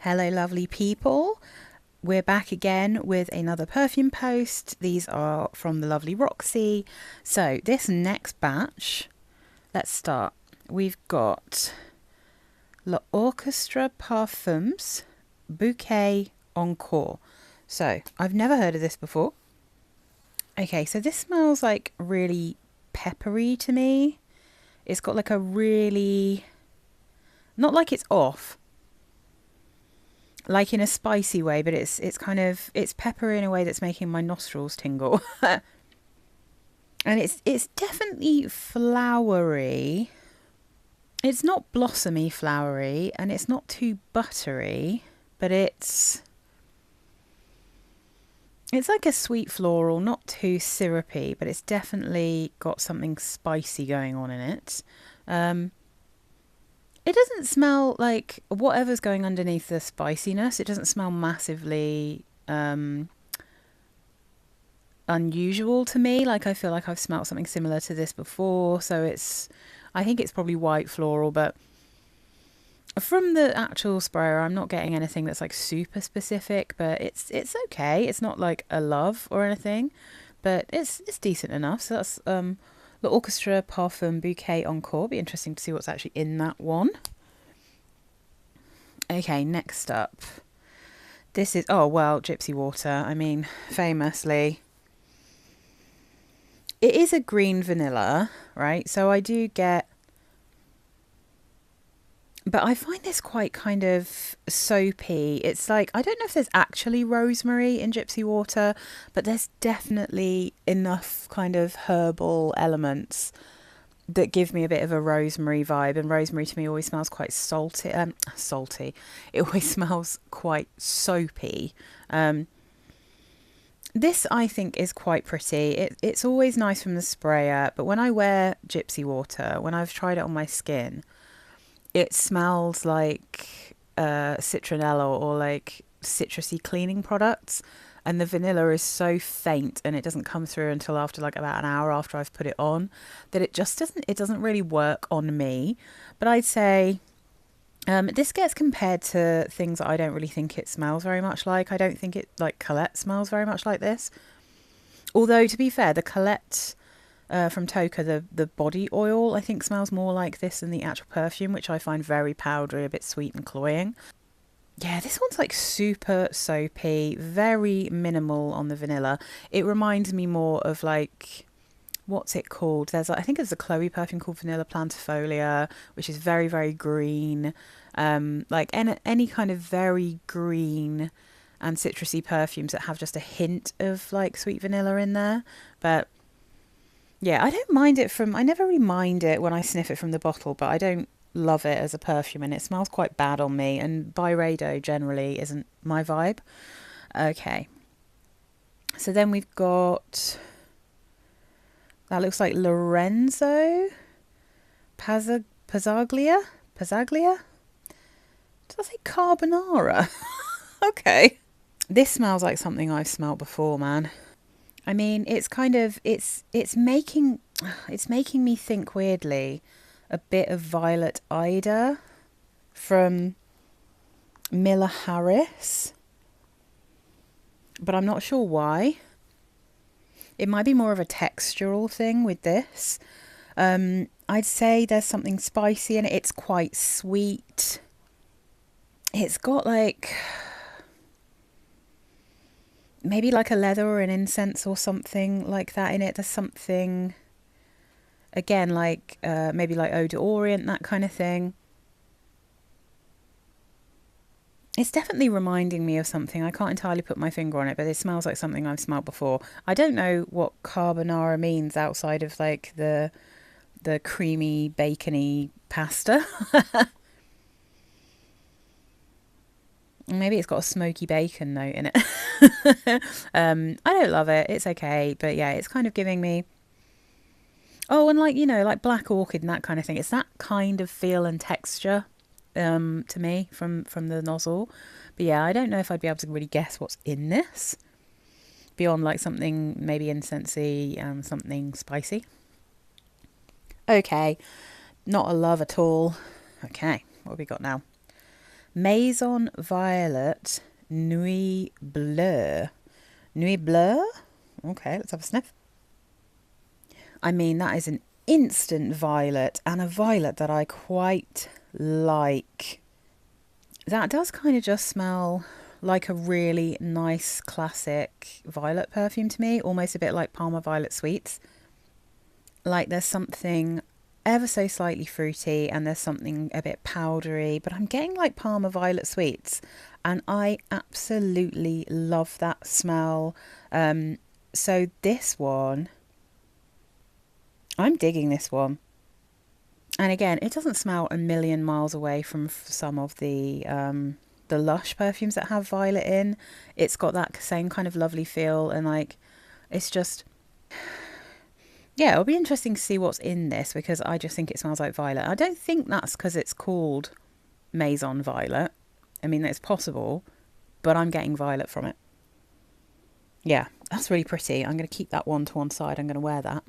Hello, lovely people. We're back again with another perfume post. These are from the lovely Roxy. So this next batch, let's start. We've got L'Orchestre Parfums Bouquet Encore. So I've never heard of this before. Okay, so this smells like really peppery to me. It's got like a really, not like it's off, like in a spicy way, but it's kind of, it's peppery in a way that's making my nostrils tingle. And it's definitely flowery. It's not blossomy flowery, and it's not too buttery, but it's like a sweet floral, not too syrupy, but it's definitely got something spicy going on in it. It doesn't smell like whatever's going underneath the spiciness. It doesn't smell massively unusual to me. Like I feel like I've smelled something similar to this before. So I think it's probably white floral, but from the actual sprayer, I'm not getting anything that's like super specific, but it's okay. It's not like a love or anything, but it's decent enough. So that's L'Orchestre Parfum Bouquet Encore. Be interesting to see what's actually in that one. Okay, next up. This is, oh well, Gypsy Water. I mean, famously. It is a green vanilla, right? So I do get, but I find this quite kind of soapy. It's like, I don't know if there's actually rosemary in Gypsy Water, but there's definitely enough kind of herbal elements that give me a bit of a rosemary vibe. And rosemary to me always smells quite salty. Salty. It always smells quite soapy. This I think is quite pretty. It's always nice from the sprayer, but when I wear Gypsy Water, when I've tried it on my skin, it smells like citronella or like citrusy cleaning products, and the vanilla is so faint and it doesn't come through until after like about an hour after I've put it on, that it just doesn't really work on me. But I'd say this gets compared to things that I don't really think it smells very much like. I don't think it, like Colette, smells very much like this. Although to be fair, the Colette from Toka, the body oil, I think smells more like this than the actual perfume, which I find very powdery, a bit sweet and cloying. Yeah, this one's like super soapy, very minimal on the vanilla. It reminds me more of like, what's it called? I think there's a Chloe perfume called Vanilla Plantifolia, which is very, very green. Like any kind of very green and citrusy perfumes that have just a hint of like sweet vanilla in there. But yeah, I never really mind it when I sniff it from the bottle, but I don't love it as a perfume, and it smells quite bad on me, and Byredo generally isn't my vibe. Okay. So then we've got, that looks like Lorenzo Pazzaglia? Did I say Carbonara? Okay. This smells like something I've smelled before, man. I mean, it's kind of, it's making me think weirdly a bit of Violet Ida from Miller Harris, but I'm not sure why. It might be more of a textural thing with this. I'd say there's something spicy in it. It's quite sweet. It's got like, maybe like a leather or an incense or something like that in it. There's something, again, like maybe like Eau d'Orient, that kind of thing. It's definitely reminding me of something. I can't entirely put my finger on it, but it smells like something I've smelled before. I don't know what carbonara means outside of like the creamy, bacony pasta. Maybe it's got a smoky bacon note in it. I don't love it. It's okay. But yeah, it's kind of giving me, oh, and like, you know, like black orchid and that kind of thing. It's that kind of feel and texture to me from the nozzle. But yeah, I don't know if I'd be able to really guess what's in this beyond like something maybe incensey and something spicy. Okay, not a love at all. Okay, what have we got now? Maison Violet Nuit Bleu. Nuit Bleu? Okay, let's have a sniff. I mean, that is an instant violet, and a violet that I quite like. That does kind of just smell like a really nice classic violet perfume to me, almost a bit like Parma Violet Sweets. Like there's something ever so slightly fruity and there's something a bit powdery, but I'm getting like Parma Violet Sweets, and I absolutely love that smell. So this one, I'm digging this one. And again, it doesn't smell a million miles away from some of the Lush perfumes that have violet in. It's got that same kind of lovely feel, and like, it's just, yeah, it'll be interesting to see what's in this, because I just think it smells like violet. I don't think that's because it's called Maison Violet. I mean, it's possible, but I'm getting violet from it. Yeah, that's really pretty. I'm going to keep that one to one side. I'm going to wear that.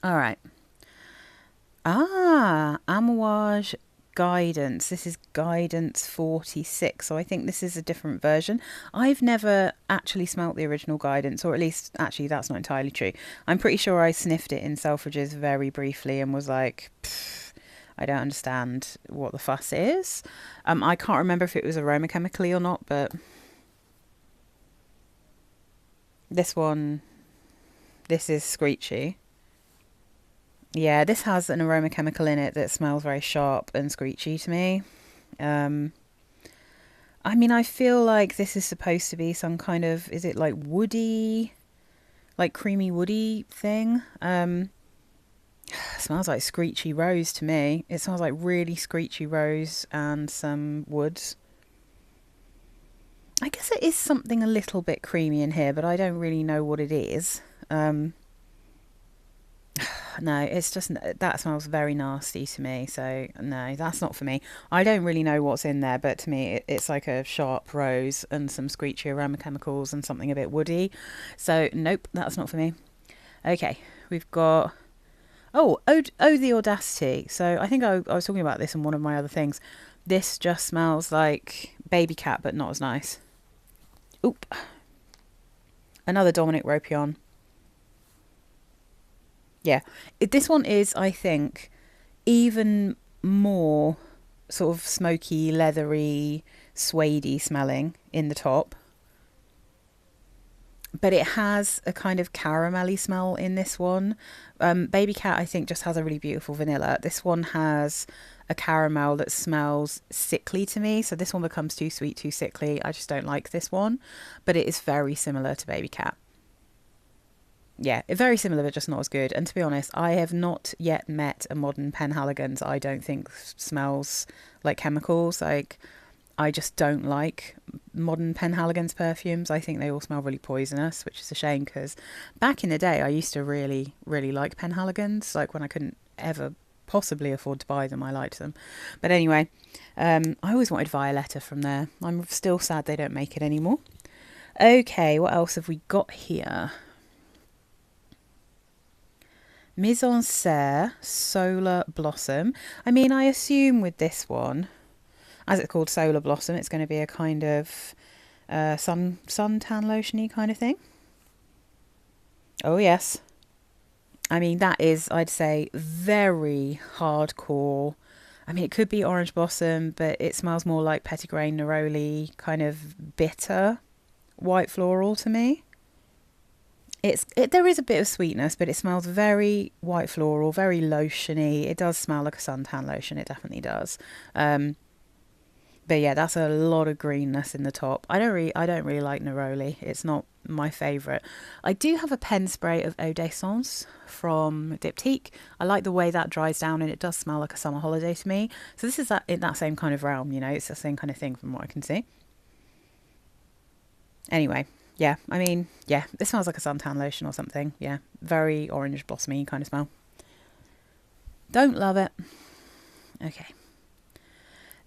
All right. Amouage Guidance. This is Guidance 46. So I think this is a different version. I've never actually smelt the original Guidance, or at least, actually, that's not entirely true. I'm pretty sure I sniffed it in Selfridges very briefly and was like, I don't understand what the fuss is. I can't remember if it was aromachenically or not, but this one, this is screechy. Yeah, this has an aroma chemical in it that smells very sharp and screechy to me. I mean, I feel like this is supposed to be some kind of, is it like woody, like creamy woody thing? Smells like screechy rose to me. It smells like really screechy rose and some woods. I guess it is something a little bit creamy in here, but I don't really know what it is. No, it's just, that smells very nasty to me. So no, that's not for me. I don't really know what's in there, but to me it's like a sharp rose and some screechy aroma chemicals and something a bit woody. So nope, that's not for me. Okay, we've got, oh, the Audacity. So I think I was talking about this in one of my other things. This just smells like baby cat, but not as nice. Oop. Another Dominic Ropion. Yeah, this one is, I think, even more sort of smoky, leathery, suede-y smelling in the top. But it has a kind of caramelly smell in this one. Baby Cat, I think, just has a really beautiful vanilla. This one has a caramel that smells sickly to me. So this one becomes too sweet, too sickly. I just don't like this one. But it is very similar to Baby Cat. Yeah, very similar, but just not as good. And to be honest, I have not yet met a modern Penhaligon's I don't think smells like chemicals. Like, I just don't like modern Penhaligon's perfumes. I think they all smell really poisonous, which is a shame, because back in the day, I used to really, really like Penhaligon's. Like, when I couldn't ever possibly afford to buy them, I liked them. But anyway, I always wanted Violetta from there. I'm still sad they don't make it anymore. Okay, what else have we got here? Mizensir Solar Blossom. I mean, I assume with this one, as it's called Solar Blossom, it's going to be a kind of sun tan lotiony kind of thing. Oh yes. I mean, that is, I'd say, very hardcore. I mean, it could be Orange Blossom, but it smells more like Petitgrain Neroli, kind of bitter white floral to me. There is a bit of sweetness, but it smells very white floral, very lotiony. It does smell like a suntan lotion. It definitely does. But yeah, that's a lot of greenness in the top. I don't really like neroli. It's not my favourite. I do have a pen spray of Eau d'Essence from Diptyque. I like the way that dries down, and it does smell like a summer holiday to me. So this is in that same kind of realm, you know. It's the same kind of thing from what I can see. Anyway. Yeah, I mean, yeah, this smells like a suntan lotion or something. Yeah, very orange blossomy kind of smell. Don't love it. Okay.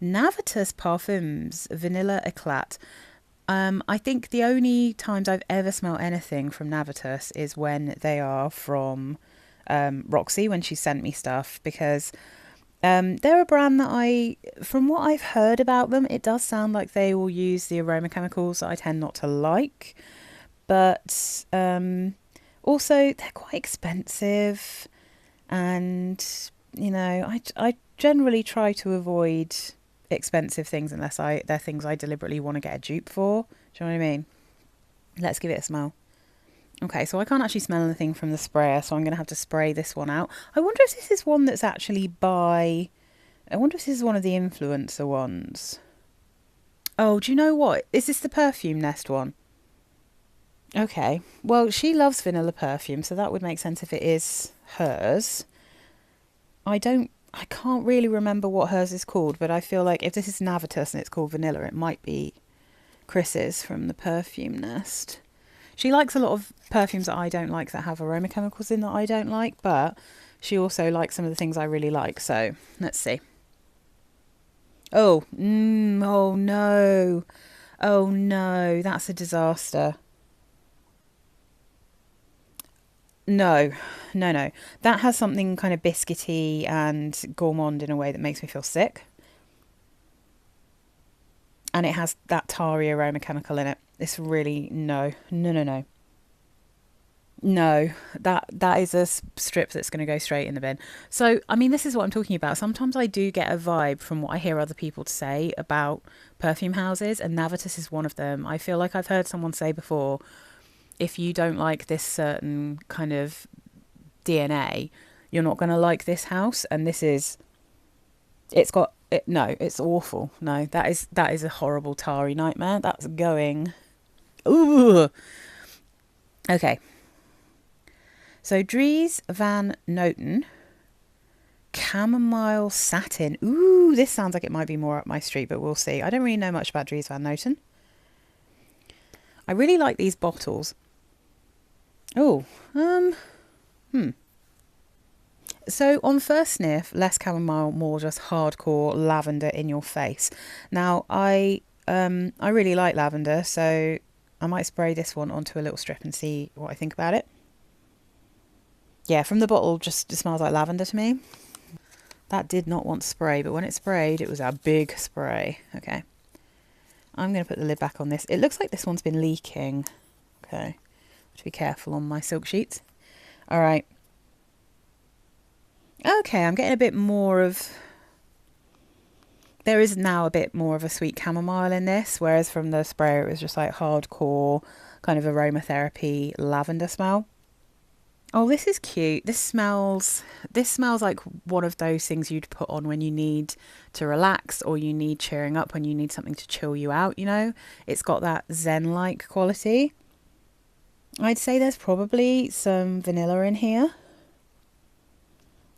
Navitus Parfums Vanilla Eclat. I think the only times I've ever smelled anything from Navitus is when they are from Roxy, when she sent me stuff, because They're a brand that from what I've heard about them, it does sound like they will use the aroma chemicals that I tend not to like. But also, they're quite expensive. And, I generally try to avoid expensive things unless they're things I deliberately want to get a dupe for. Do you know what I mean? Let's give it a smell. Okay, so I can't actually smell anything from the sprayer, so I'm going to have to spray this one out. I wonder if this is one that's actually by... I wonder if this is one of the influencer ones. Oh, do you know what? Is this the Perfume Nest one? Okay. Well, she loves vanilla perfume, so that would make sense if it is hers. I can't really remember what hers is called, but I feel like if this is Navitus and it's called vanilla, it might be Chris's from the Perfume Nest. She likes a lot of perfumes that I don't like that have aroma chemicals in that I don't like, but she also likes some of the things I really like. So let's see. Oh, oh no. Oh no, that's a disaster. No, no. That has something kind of biscuity and gourmand in a way that makes me feel sick. And it has that tarry aroma chemical in it. It's really, no. No, that is a strip that's going to go straight in the bin. So, I mean, this is what I'm talking about. Sometimes I do get a vibe from what I hear other people say about perfume houses, and Navitus is one of them. I feel like I've heard someone say before, if you don't like this certain kind of DNA, you're not going to like this house. And this is, it's got, no, it's awful. No, that is a horrible tarry nightmare. That's going, ooh. Okay. So Dries van Noten, Chamomile Satin. Ooh, this sounds like it might be more up my street, but we'll see. I don't really know much about Dries van Noten. I really like these bottles. Oh, So on first sniff, less chamomile, more just hardcore lavender in your face. Now, I really like lavender, so I might spray this one onto a little strip and see what I think about it. Yeah, from the bottle, it smells like lavender to me. That did not want spray, but when it sprayed, it was a big spray. Okay. I'm going to put the lid back on this. It looks like this one's been leaking. Okay. To be careful on my silk sheets. All right. Okay, I'm getting a bit more of... There is now a bit more of a sweet chamomile in this, whereas from the sprayer it was just like hardcore kind of aromatherapy lavender smell. Oh, this is cute. This smells like one of those things you'd put on when you need to relax or you need cheering up, when you need something to chill you out, you know? It's got that zen-like quality. I'd say there's probably some vanilla in here.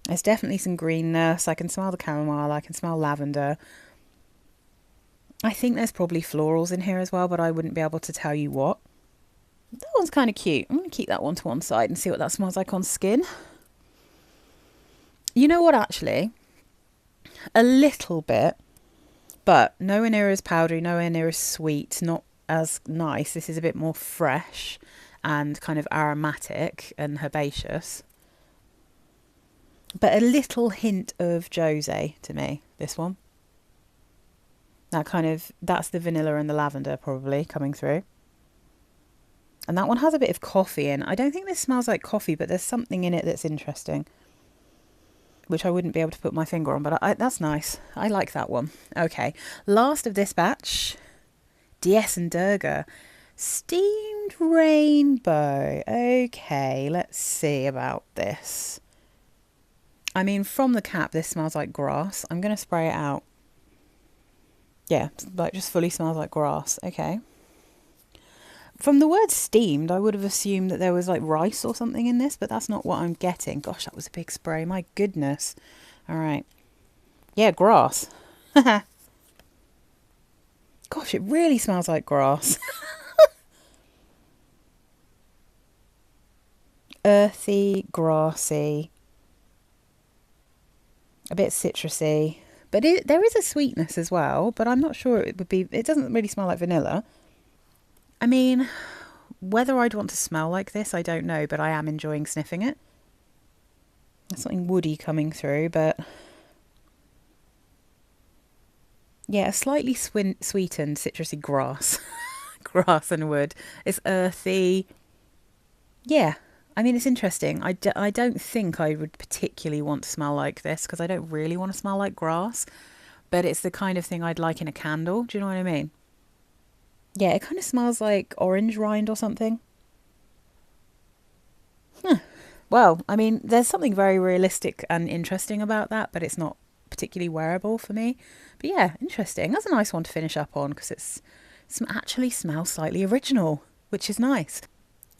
There's definitely some greenness. I can smell the chamomile. I can smell lavender. I think there's probably florals in here as well, but I wouldn't be able to tell you what. That one's kind of cute. I'm going to keep that one to one side and see what that smells like on skin. You know what, actually? A little bit, but nowhere near as powdery, nowhere near as sweet, not as nice. This is a bit more fresh and kind of aromatic and herbaceous. But a little hint of Jose to me, this one. That's the vanilla and the lavender probably coming through. And that one has a bit of coffee in. I don't think this smells like coffee, but there's something in it that's interesting, which I wouldn't be able to put my finger on, but that's nice. I like that one. Okay, last of this batch, Dries and Durga. Steamed Rainbow. Okay, let's see about this. I mean, from the cap, this smells like grass. I'm going to spray it out. Yeah, like just fully smells like grass. Okay. From the word steamed, I would have assumed that there was like rice or something in this, but that's not what I'm getting. Gosh, that was a big spray. My goodness. All right. Yeah, grass. Gosh, it really smells like grass. Earthy, grassy, a bit citrusy, but there is a sweetness as well, but I'm not sure it would be... It doesn't really smell like vanilla. I mean, whether I'd want to smell like this, I don't know, but I am enjoying sniffing it. There's something woody coming through, but Yeah, a slightly sweetened citrusy grass. Grass and wood. It's earthy. Yeah. I mean, it's interesting. I don't think I would particularly want to smell like this because I don't really want to smell like grass, but it's the kind of thing I'd like in a candle. Do you know what I mean? Yeah, it kind of smells like orange rind or something. Huh. Well, I mean, there's something very realistic and interesting about that, but it's not particularly wearable for me. But yeah, interesting. That's a nice one to finish up on because it's actually smells slightly original, which is nice.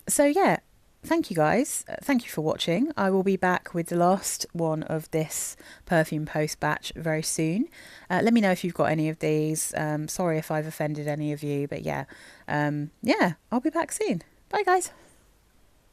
So yeah, thank you guys. Thank you for watching. I will be back with the last one of this Perfume Post batch very soon. Let me know if you've got any of these. Sorry if I've offended any of you, but yeah, yeah, I'll be back soon. Bye, guys.